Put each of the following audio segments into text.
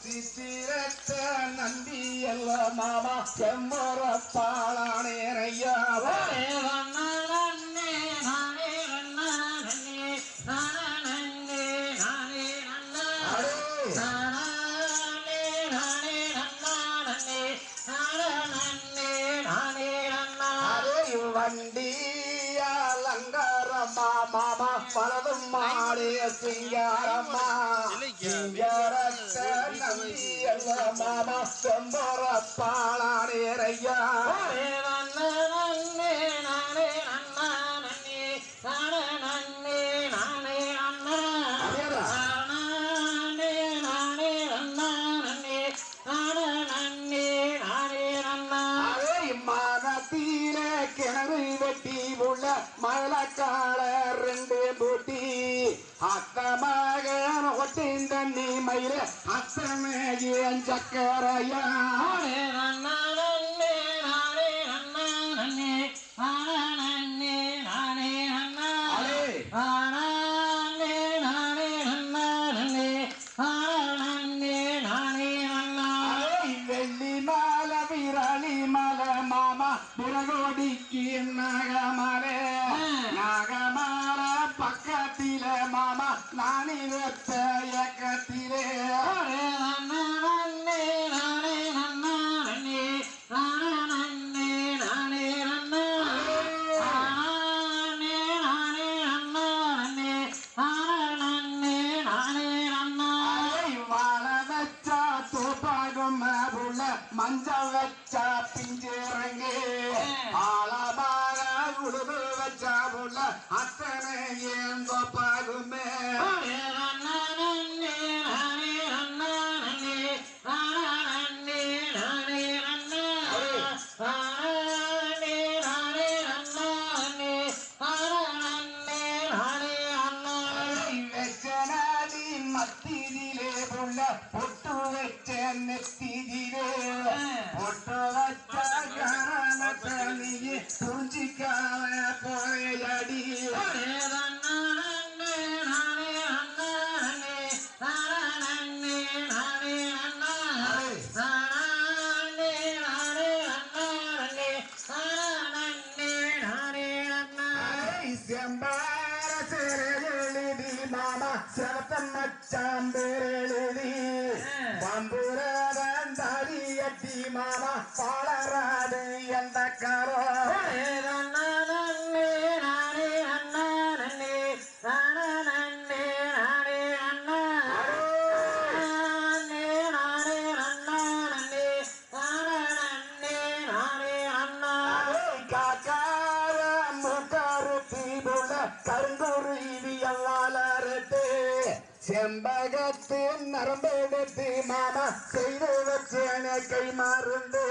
சித்திரத்த நந்தி அல்ல மாமா செம்மர பாளானேரையா வண்டியாலங்காரம்மா மாமா பலதும் மாடிய சிங்காரம்மா சிங்காரத்த நம்பி அல்ல மாமா செம்பர பாளானேரையா கிணறு வெட்டி உள்ள மலக்கால ரெண்டு பூட்டி அத்தமாக ஒட்டின் தண்ணி மயில அத்தனையும் சக்கரையா வெள்ளி மால விரலி மல மாமா புறகோடிக்கு நாகமலே நாகமால பக்கத்தில மாமா நானி வெத்த இயக்கத்திலே மஞ்சள் வச்சா பிஞ்சிறங்கு ஆழமாக உழுது வச்சா உள்ள அத்தனை ஏந்தோ பாகுமே மத்தியிலே உள்ள பொட்டு வச்ச நெத்தியிலே பொட்டு வச்ச காரணத்தனியே புரிஞ்சிக்காம போயடி செம்பார சிறையெழுதி மாமா சிவத்தம் மச்சாம்பெருதி பம்புரவன் தாடியட்டி மாமா பாலராடு எந்த கரோ செம்பகத்து நரம்பெடுத்து மாமா செய்து வச்சேன கை மருந்து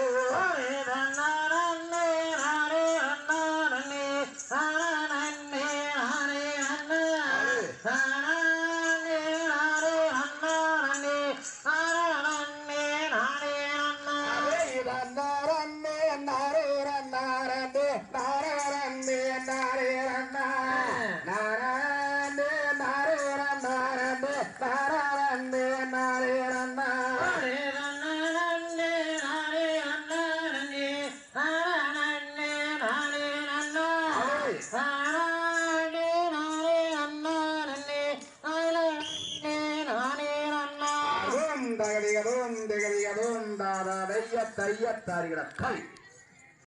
தகதிகளும் தகதிகளும் தாரா தைய தைய தாரிகள கை